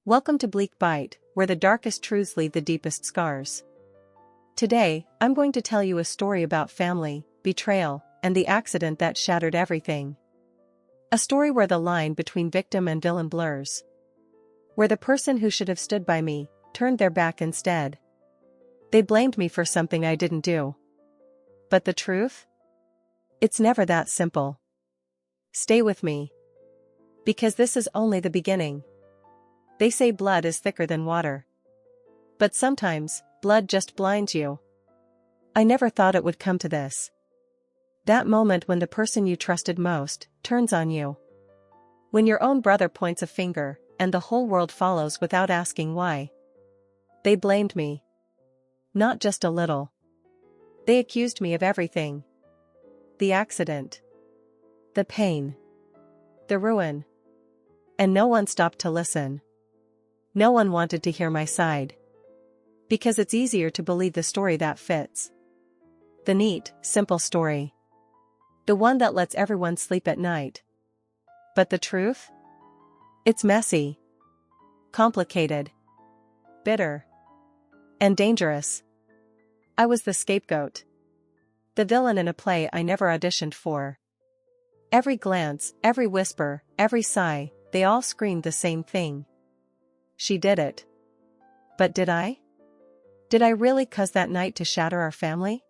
Welcome to Bleak Bite, where the darkest truths leave the deepest scars. Today, I'm going to tell you a story about family, betrayal, and the accident that shattered everything. A story where the line between victim and villain blurs. Where the person who should have stood by me turned their back instead. They blamed me for something I didn't do. But the truth? It's never that simple. Stay with me. Because this is only the beginning. They say blood is thicker than water. But sometimes, blood just blinds you. I never thought it would come to this. That moment when the person you trusted most turns on you. When your own brother points a finger, and the whole world follows without asking why. They blamed me. Not just a little. They accused me of everything. The accident. The pain. The ruin. And no one stopped to listen. No one wanted to hear my side. Because it's easier to believe the story that fits. The neat, simple story. The one that lets everyone sleep at night. But the truth? It's messy. Complicated. Bitter. And dangerous. I was the scapegoat. The villain in a play I never auditioned for. Every glance, every whisper, every sigh, they all screamed the same thing. She did it. But did I? Did I really cause that night to shatter our family?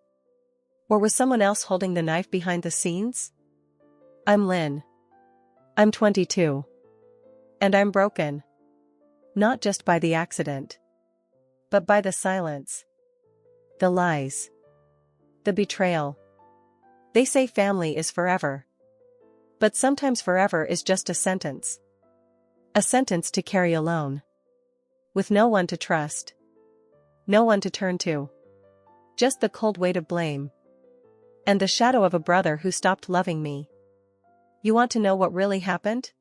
Or was someone else holding the knife behind the scenes? I'm Lynn. I'm 22. And I'm broken. Not just by the accident. But by the silence. The lies. The betrayal. They say family is forever. But sometimes forever is just a sentence. A sentence to carry alone. With no one to trust. No one to turn to. Just the cold weight of blame. And the shadow of a brother who stopped loving me. You want to know what really happened?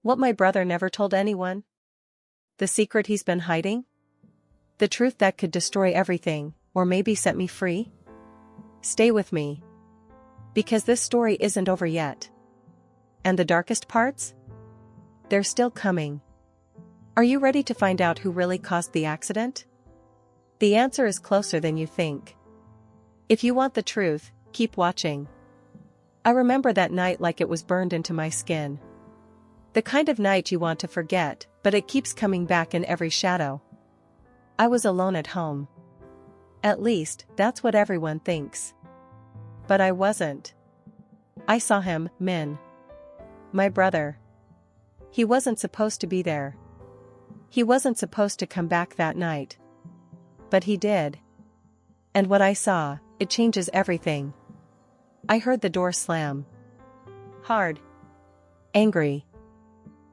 What my brother never told anyone? The secret he's been hiding? The truth that could destroy everything, or maybe set me free? Stay with me. Because this story isn't over yet. And the darkest parts? They're still coming. Are you ready to find out who really caused the accident? The answer is closer than you think. If you want the truth, keep watching. I remember that night like it was burned into my skin. The kind of night you want to forget, but it keeps coming back in every shadow. I was alone at home. At least, that's what everyone thinks. But I wasn't. I saw him, Min. My brother. He wasn't supposed to be there. He wasn't supposed to come back that night. But he did. And what I saw, it changes everything. I heard the door slam. Hard. Angry.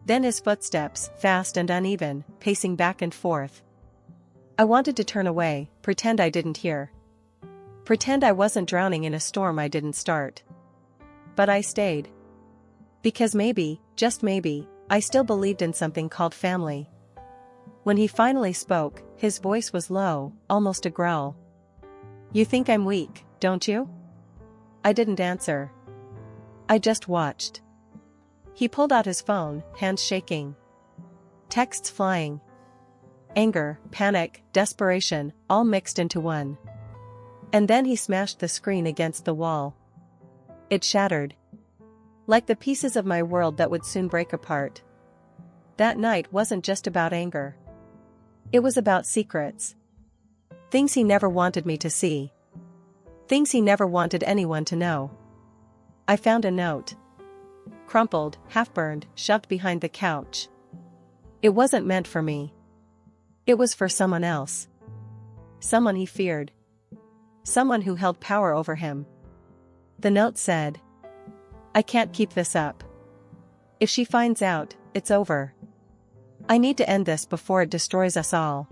Then his footsteps, fast and uneven, pacing back and forth. I wanted to turn away, pretend I didn't hear. Pretend I wasn't drowning in a storm I didn't start. But I stayed. Because maybe, just maybe, I still believed in something called family. When he finally spoke, his voice was low, almost a growl. You think I'm weak, don't you? I didn't answer. I just watched. He pulled out his phone, hands shaking. Texts flying. Anger, panic, desperation, all mixed into one. And then he smashed the screen against the wall. It shattered. Like the pieces of my world that would soon break apart. That night wasn't just about anger. It was about secrets. Things he never wanted me to see. Things he never wanted anyone to know. I found a note. Crumpled, half-burned, shoved behind the couch. It wasn't meant for me. It was for someone else. Someone he feared. Someone who held power over him. The note said, I can't keep this up. If she finds out, it's over. I need to end this before it destroys us all.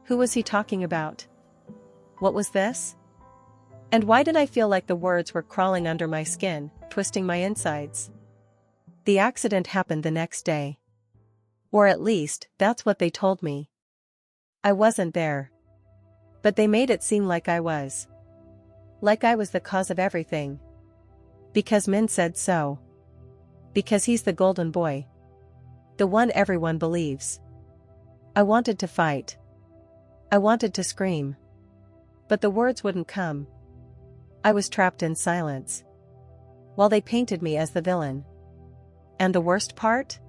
Who was he talking about? What was this? And why did I feel like the words were crawling under my skin, twisting my insides? The accident happened the next day. Or at least, that's what they told me. I wasn't there. But they made it seem like I was. Like I was the cause of everything. Because Min said so. Because he's the golden boy. The one everyone believes. I wanted to fight. I wanted to scream. But the words wouldn't come. I was trapped in silence. While they painted me as the villain. And the worst part?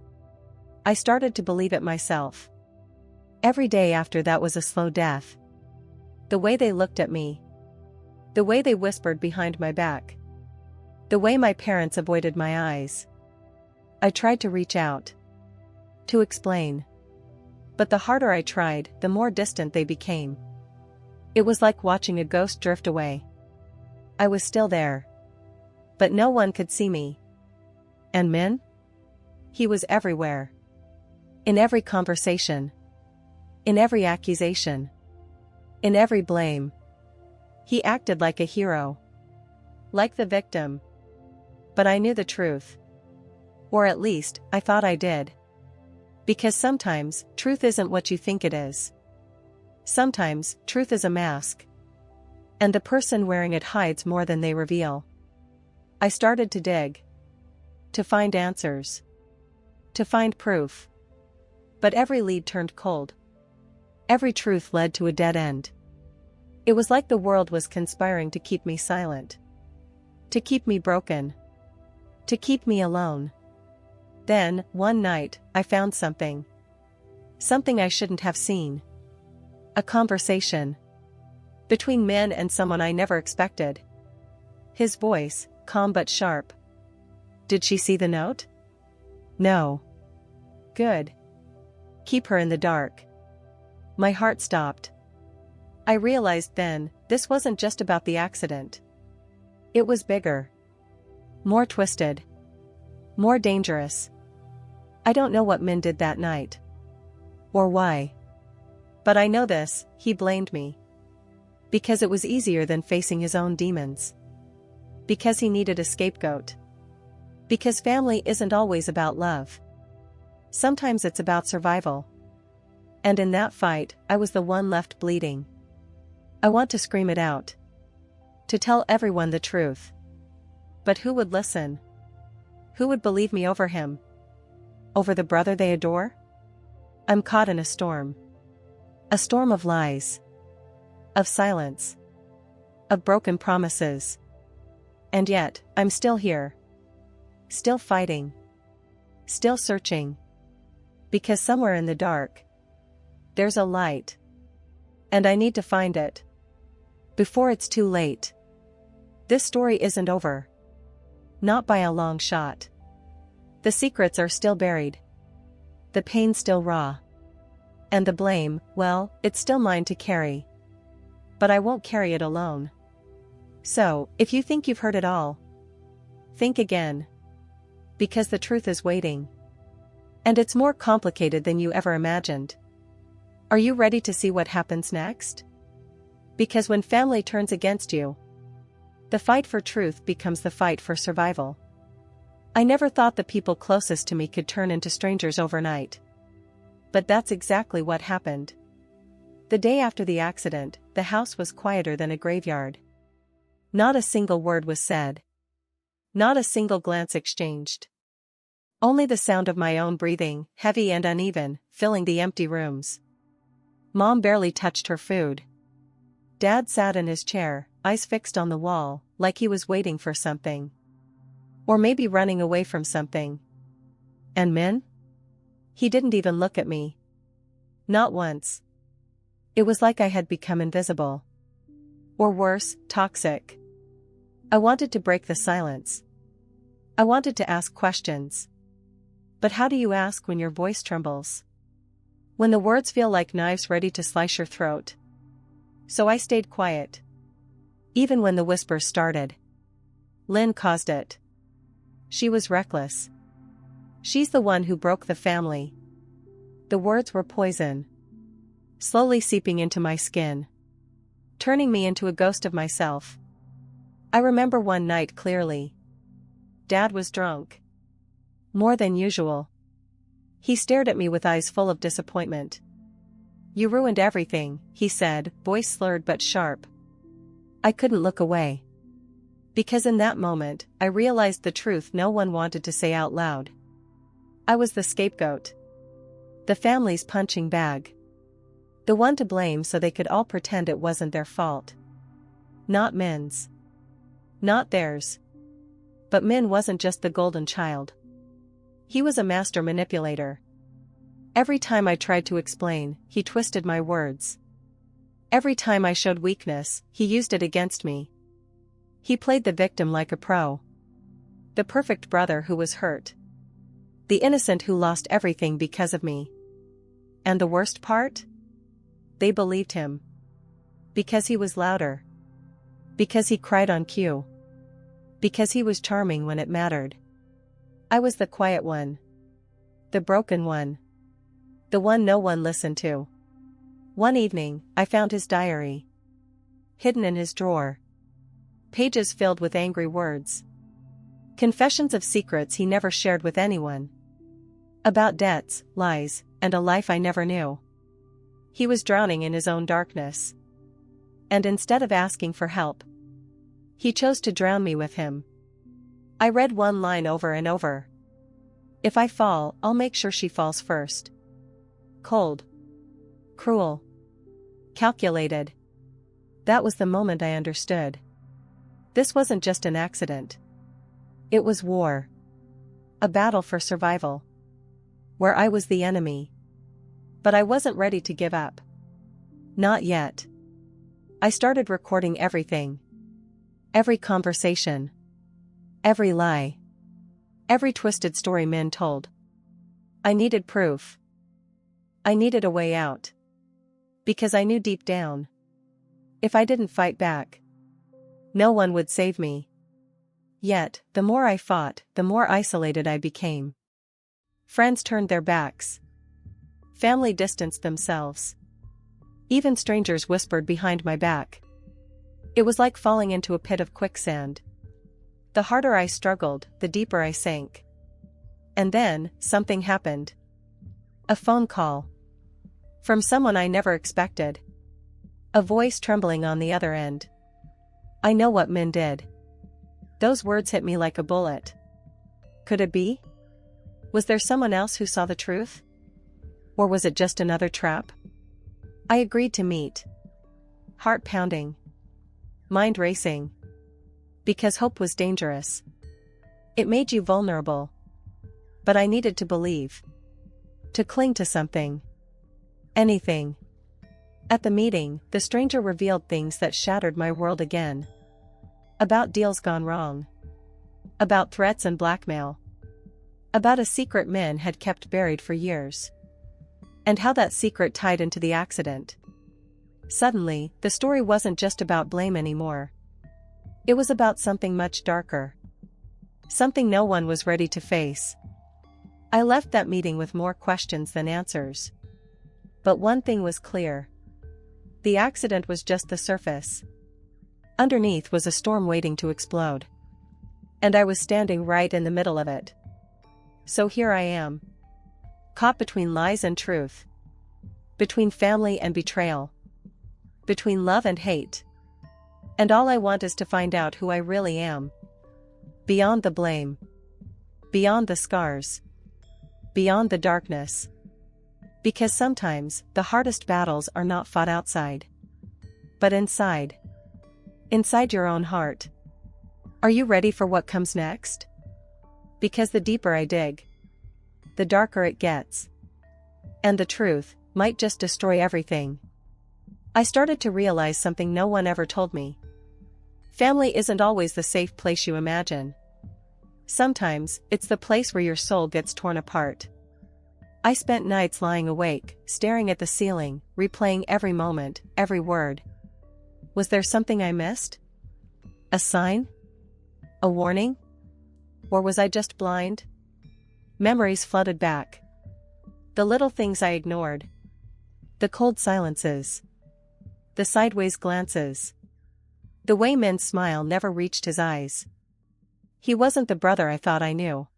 I started to believe it myself. Every day after that was a slow death. The way they looked at me. The way they whispered behind my back. The way my parents avoided my eyes. I tried to reach out. To explain. But the harder I tried, the more distant they became. It was like watching a ghost drift away. I was still there. But no one could see me. And Min? He was everywhere. In every conversation. In every accusation. In every blame. He acted like a hero. Like the victim. But I knew the truth. Or at least, I thought I did. Because sometimes, truth isn't what you think it is. Sometimes, truth is a mask. And the person wearing it hides more than they reveal. I started to dig. To find answers. To find proof. But every lead turned cold. Every truth led to a dead end. It was like the world was conspiring to keep me silent. To keep me broken. To keep me alone. Then, one night, I found something. Something I shouldn't have seen. A conversation. Between Min and someone I never expected. His voice, calm but sharp. Did she see the note? No. Good. Keep her in the dark. My heart stopped. I realized then, this wasn't just about the accident. It was bigger. More twisted. More dangerous. I don't know what Min did that night. Or why. But I know this, he blamed me. Because it was easier than facing his own demons. Because he needed a scapegoat. Because family isn't always about love. Sometimes it's about survival. And in that fight, I was the one left bleeding. I want to scream it out. To tell everyone the truth. But who would listen? Who would believe me over him? Over the brother they adore? I'm caught in a storm. A storm of lies. Of silence. Of broken promises. And yet, I'm still here. Still fighting. Still searching. Because somewhere in the dark, there's a light. And I need to find it. Before it's too late. This story isn't over. Not by a long shot. The secrets are still buried. The pain still raw. And the blame, well, it's still mine to carry. But I won't carry it alone. So, if you think you've heard it all, think again. Because the truth is waiting. And it's more complicated than you ever imagined. Are you ready to see what happens next? Because when family turns against you, the fight for truth becomes the fight for survival. I never thought the people closest to me could turn into strangers overnight. But that's exactly what happened. The day after the accident, the house was quieter than a graveyard. Not a single word was said. Not a single glance exchanged. Only the sound of my own breathing, heavy and uneven, filling the empty rooms. Mom barely touched her food. Dad sat in his chair, eyes fixed on the wall, like he was waiting for something. Or maybe running away from something. And Min? He didn't even look at me. Not once. It was like I had become invisible. Or worse, toxic. I wanted to break the silence. I wanted to ask questions. But how do you ask when your voice trembles? When the words feel like knives ready to slice your throat? So I stayed quiet. Even when the whispers started. Lynn caused it. She was reckless. She's the one who broke the family. The words were poison. Slowly seeping into my skin. Turning me into a ghost of myself. I remember one night clearly. Dad was drunk. More than usual. He stared at me with eyes full of disappointment. "You ruined everything," he said, voice slurred but sharp. I couldn't look away. Because in that moment, I realized the truth no one wanted to say out loud. I was the scapegoat. The family's punching bag. The one to blame so they could all pretend it wasn't their fault. Not Min's. Not theirs. But Min wasn't just the golden child. He was a master manipulator. Every time I tried to explain, he twisted my words. Every time I showed weakness, he used it against me. He played the victim like a pro. The perfect brother who was hurt. The innocent who lost everything because of me. And the worst part? They believed him. Because he was louder. Because he cried on cue. Because he was charming when it mattered. I was the quiet one. The broken one. The one no one listened to. One evening, I found his diary. Hidden in his drawer. Pages filled with angry words. Confessions of secrets he never shared with anyone. About debts, lies, and a life I never knew. He was drowning in his own darkness. And instead of asking for help, he chose to drown me with him. I read one line over and over. If I fall, I'll make sure she falls first. Cold. Cruel. Calculated. That was the moment I understood. This wasn't just an accident. It was war. A battle for survival. Where I was the enemy. But I wasn't ready to give up. Not yet. I started recording everything. Every conversation. Every lie. Every twisted story Min told. I needed proof. I needed a way out. Because I knew deep down, if I didn't fight back, no one would save me. Yet, the more I fought, the more isolated I became. Friends turned their backs. Family distanced themselves. Even strangers whispered behind my back. It was like falling into a pit of quicksand. The harder I struggled, the deeper I sank. And then, something happened. A phone call. From someone I never expected. A voice trembling on the other end. I know what Min did. Those words hit me like a bullet. Could it be? Was there someone else who saw the truth? Or was it just another trap? I agreed to meet. Heart pounding. Mind racing. Because hope was dangerous. It made you vulnerable. But I needed to believe. To cling to something. Anything. At the meeting, the stranger revealed things that shattered my world again. About deals gone wrong. About threats and blackmail. About a secret Min had kept buried for years. And how that secret tied into the accident. Suddenly, the story wasn't just about blame anymore. It was about something much darker. Something no one was ready to face. I left that meeting with more questions than answers. But one thing was clear. The accident was just the surface. Underneath was a storm waiting to explode. And I was standing right in the middle of it. So here I am. Caught between lies and truth. Between family and betrayal. Between love and hate. And all I want is to find out who I really am. Beyond the blame. Beyond the scars. Beyond the darkness. Because sometimes, the hardest battles are not fought outside. But inside. Inside your own heart. Are you ready for what comes next? Because the deeper I dig, the darker it gets. And the truth might just destroy everything. I started to realize something no one ever told me. Family isn't always the safe place you imagine. Sometimes, it's the place where your soul gets torn apart. I spent nights lying awake, staring at the ceiling, replaying every moment, every word. Was there something I missed? A sign? A warning? Or was I just blind? Memories flooded back. The little things I ignored. The cold silences. The sideways glances. The way Min's smile never reached his eyes. He wasn't the brother I thought I knew.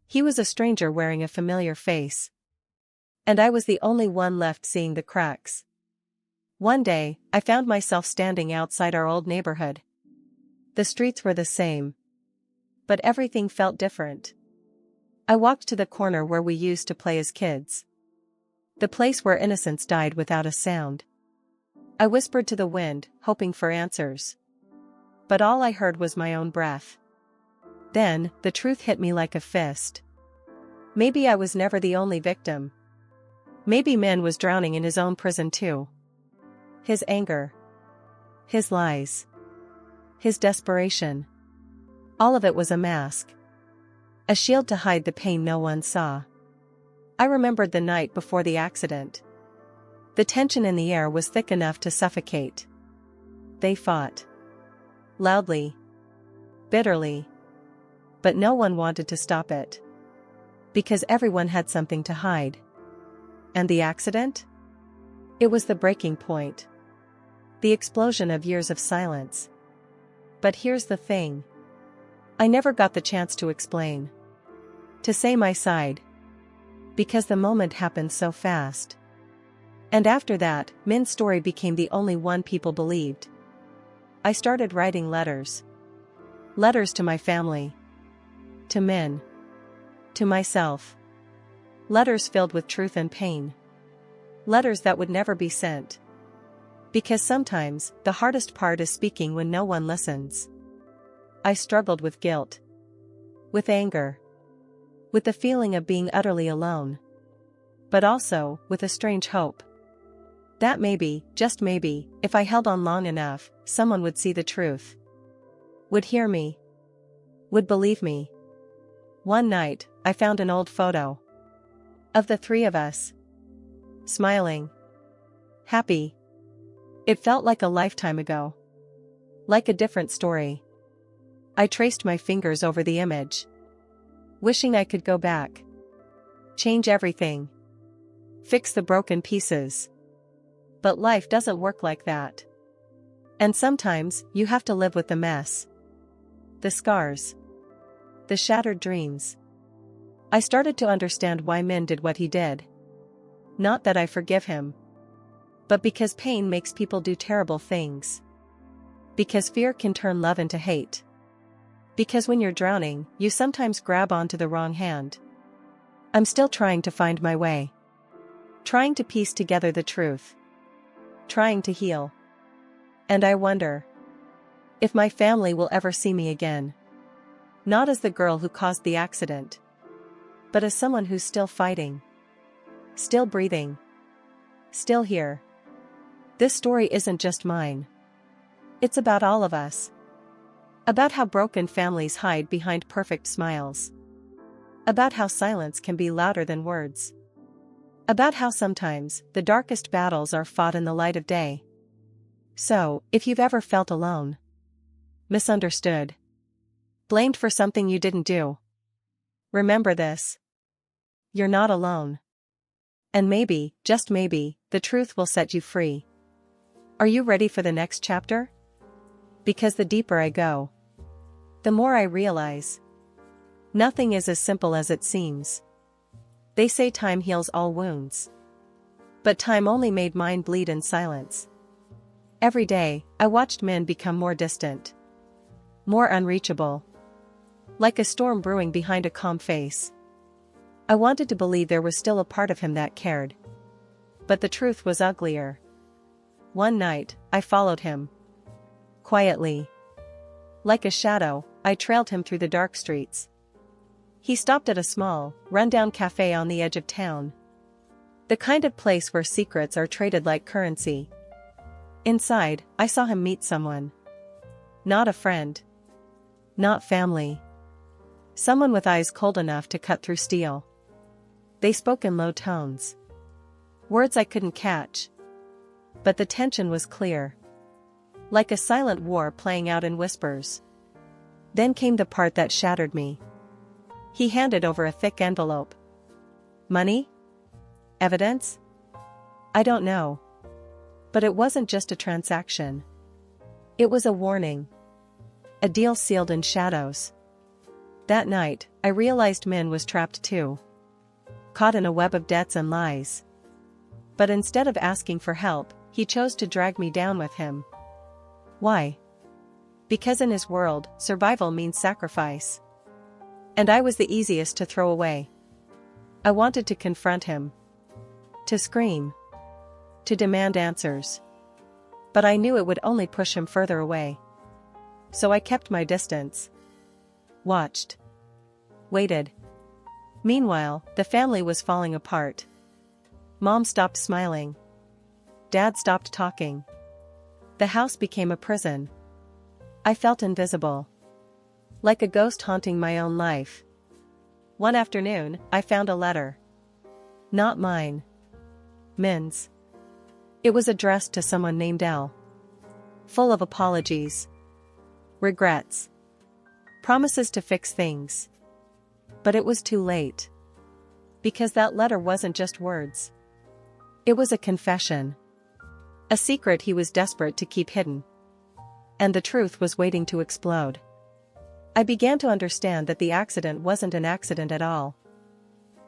He was a stranger wearing a familiar face. And I was the only one left seeing the cracks. One day, I found myself standing outside our old neighborhood. The streets were the same. But everything felt different. I walked to the corner where we used to play as kids. The place where innocence died without a sound. I whispered to the wind, hoping for answers. But all I heard was my own breath. Then, the truth hit me like a fist. Maybe I was never the only victim. Maybe Min was drowning in his own prison too. His anger. His lies. His desperation. All of it was a mask. A shield to hide the pain no one saw. I remembered the night before the accident. The tension in the air was thick enough to suffocate. They fought. Loudly. Bitterly. But no one wanted to stop it. Because everyone had something to hide. And the accident? It was the breaking point. The explosion of years of silence. But here's the thing. I never got the chance to explain. To say my side. Because the moment happened so fast. And after that, Min's story became the only one people believed. I started writing letters. Letters to my family. To Min. To myself. Letters filled with truth and pain. Letters that would never be sent. Because sometimes, the hardest part is speaking when no one listens. I struggled with guilt. With anger. With the feeling of being utterly alone. But also, with a strange hope. That maybe, just maybe, if I held on long enough, someone would see the truth. Would hear me. Would believe me. One night, I found an old photo. Of the three of us. Smiling. Happy. It felt like a lifetime ago. Like a different story. I traced my fingers over the image. Wishing I could go back. Change everything. Fix the broken pieces. But life doesn't work like that. And sometimes, you have to live with the mess. The scars. The shattered dreams. I started to understand why Min did what he did. Not that I forgive him. But because pain makes people do terrible things. Because fear can turn love into hate. Because when you're drowning, you sometimes grab onto the wrong hand. I'm still trying to find my way. Trying to piece together the truth. Trying to heal. And I wonder if my family will ever see me again. Not as the girl who caused the accident. But as someone who's still fighting. Still breathing. Still here. This story isn't just mine. It's about all of us. About how broken families hide behind perfect smiles. About how silence can be louder than words. About how sometimes, the darkest battles are fought in the light of day. So, if you've ever felt alone, misunderstood, blamed for something you didn't do, remember this. You're not alone. And maybe, just maybe, the truth will set you free. Are you ready for the next chapter? Because the deeper I go, the more I realize. Nothing is as simple as it seems. They say time heals all wounds. But time only made mine bleed in silence. Every day, I watched Min become more distant. More unreachable. Like a storm brewing behind a calm face. I wanted to believe there was still a part of him that cared. But the truth was uglier. One night, I followed him. Quietly. Like a shadow, I trailed him through the dark streets. He stopped at a small, run-down cafe on the edge of town. The kind of place where secrets are traded like currency. Inside, I saw him meet someone. Not a friend. Not family. Someone with eyes cold enough to cut through steel. They spoke in low tones. Words I couldn't catch. But the tension was clear. Like a silent war playing out in whispers. Then came the part that shattered me. He handed over a thick envelope. Money? Evidence? I don't know. But it wasn't just a transaction. It was a warning. A deal sealed in shadows. That night, I realized Min was trapped too. Caught in a web of debts and lies. But instead of asking for help, he chose to drag me down with him. Why? Because in his world, survival means sacrifice. And I was the easiest to throw away. I wanted to confront him. To scream. To demand answers. But I knew it would only push him further away. So I kept my distance. Watched. Waited. Meanwhile, the family was falling apart. Mom stopped smiling. Dad stopped talking. The house became a prison. I felt invisible. Like a ghost haunting my own life. One afternoon, I found a letter. Not mine. Min's. It was addressed to someone named L. Full of apologies. Regrets. Promises to fix things. But it was too late. Because that letter wasn't just words. It was a confession. A secret he was desperate to keep hidden. And the truth was waiting to explode. I began to understand that the accident wasn't an accident at all.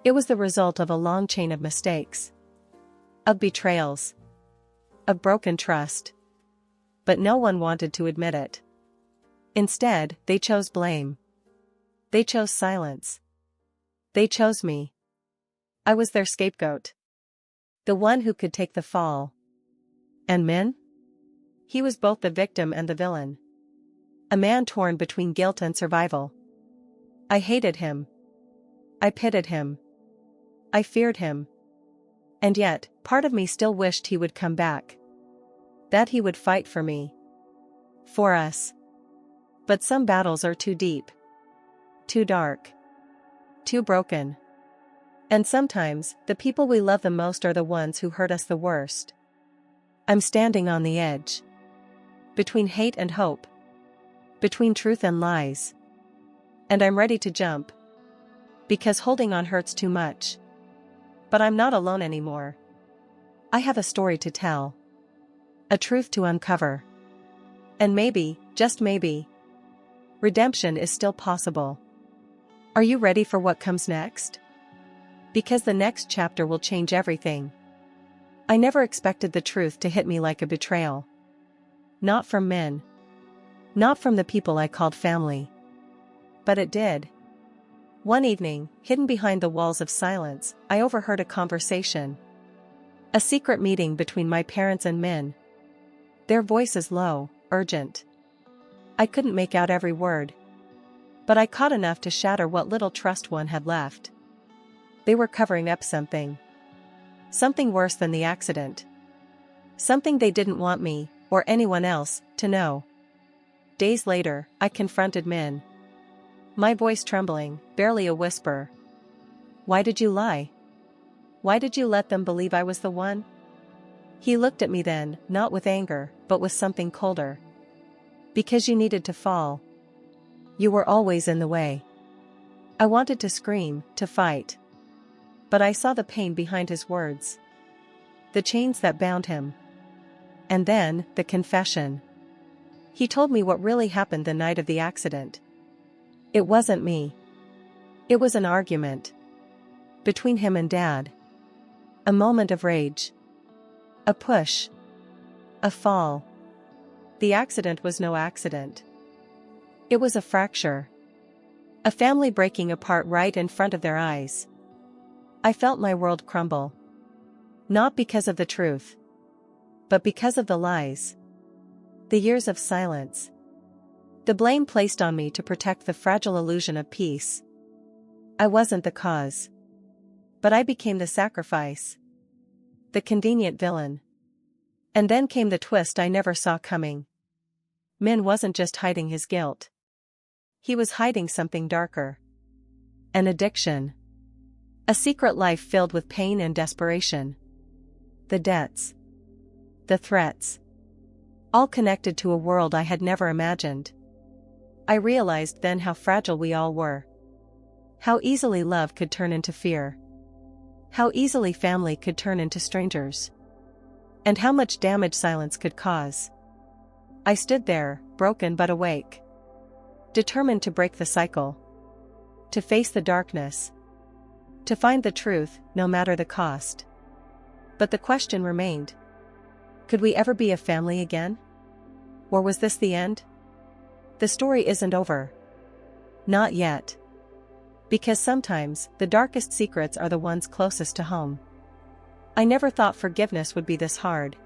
It was the result of a long chain of mistakes. Of betrayals. Of broken trust. But no one wanted to admit it. Instead, they chose blame. They chose silence. They chose me. I was their scapegoat. The one who could take the fall. And Min? He was both the victim and the villain. A man torn between guilt and survival. I hated him. I pitied him. I feared him. And yet, part of me still wished he would come back. That he would fight for me. For us. But some battles are too deep. Too dark. Too broken. And sometimes, the people we love the most are the ones who hurt us the worst. I'm standing on the edge. Between hate and hope. Between truth and lies. And I'm ready to jump. Because holding on hurts too much. But I'm not alone anymore. I have a story to tell. A truth to uncover. And maybe, just maybe, redemption is still possible. Are you ready for what comes next? Because the next chapter will change everything. I never expected the truth to hit me like a betrayal. Not from men. Not from the people I called family. But it did. One evening, hidden behind the walls of silence, I overheard a conversation. A secret meeting between my parents and Min. Their voices low, urgent. I couldn't make out every word. But I caught enough to shatter what little trust one had left. They were covering up something. Something worse than the accident. Something they didn't want me, or anyone else, to know. Days later, I confronted Min. My voice trembling, barely a whisper. Why did you lie? Why did you let them believe I was the one? He looked at me then, not with anger, but with something colder. Because you needed to fall. You were always in the way. I wanted to scream, to fight. But I saw the pain behind his words. The chains that bound him. And then, the confession. He told me what really happened the night of the accident. It wasn't me. It was an argument. Between him and Dad. A moment of rage. A push. A fall. The accident was no accident. It was a fracture. A family breaking apart right in front of their eyes. I felt my world crumble. Not because of the truth. But because of the lies. The years of silence. The blame placed on me to protect the fragile illusion of peace. I wasn't the cause. But I became the sacrifice. The convenient villain. And then came the twist I never saw coming. Min wasn't just hiding his guilt. He was hiding something darker. An addiction. A secret life filled with pain and desperation. The debts. The threats. All connected to a world I had never imagined. I realized then how fragile we all were. How easily love could turn into fear. How easily family could turn into strangers. And how much damage silence could cause. I stood there, broken but awake. Determined to break the cycle. To face the darkness. To find the truth, no matter the cost. But the question remained. Could we ever be a family again? Or was this the end? The story isn't over. Not yet. Because sometimes, the darkest secrets are the ones closest to home. I never thought forgiveness would be this hard.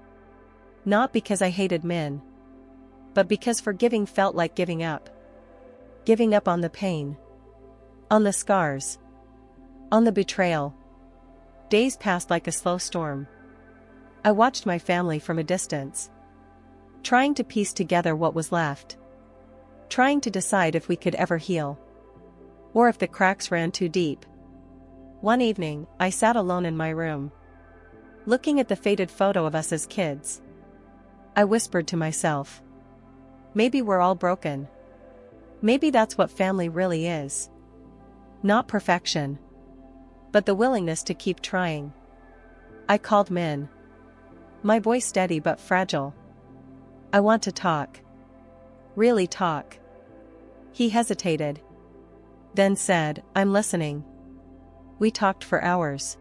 Not because I hated men, but because forgiving felt like giving up. Giving up on the pain, on the scars, on the betrayal. Days passed like a slow storm. I watched my family from a distance, trying to piece together what was left, trying to decide if we could ever heal, or if the cracks ran too deep. One evening, I sat alone in my room, looking at the faded photo of us as kids. I whispered to myself, maybe we're all broken. Maybe that's what family really is. Not perfection, but the willingness to keep trying. I called Min, my voice steady but fragile. I want to talk. Really talk. He hesitated, then said, I'm listening. We talked for hours.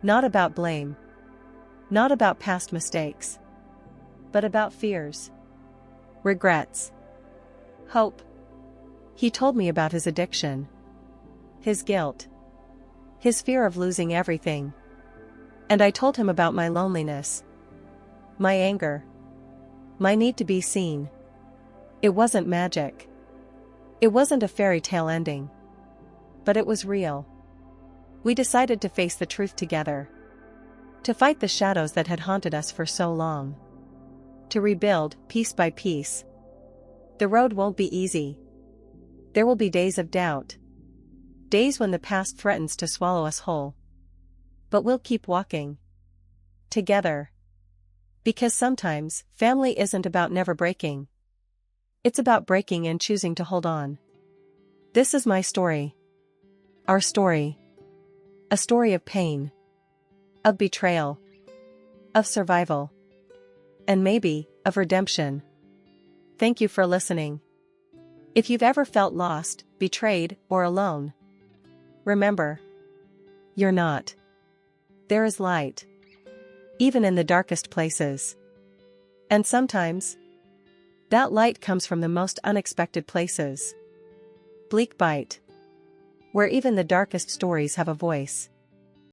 Not about blame. Not about past mistakes. But about fears. Regrets. Hope. He told me about his addiction. His guilt. His fear of losing everything. And I told him about my loneliness. My anger. My need to be seen. It wasn't magic. It wasn't a fairy tale ending. But it was real. We decided to face the truth together. To fight the shadows that had haunted us for so long. To rebuild, piece by piece. The road won't be easy. There will be days of doubt. Days when the past threatens to swallow us whole. But we'll keep walking. Together. Because sometimes, family isn't about never breaking. It's about breaking and choosing to hold on. This is my story. Our story. A story of pain. Of betrayal. Of survival. And maybe, of redemption. Thank you for listening. If you've ever felt lost, betrayed, or alone, remember, you're not. There is light. Even in the darkest places. And sometimes, that light comes from the most unexpected places. Bleak Bite. Where even the darkest stories have a voice.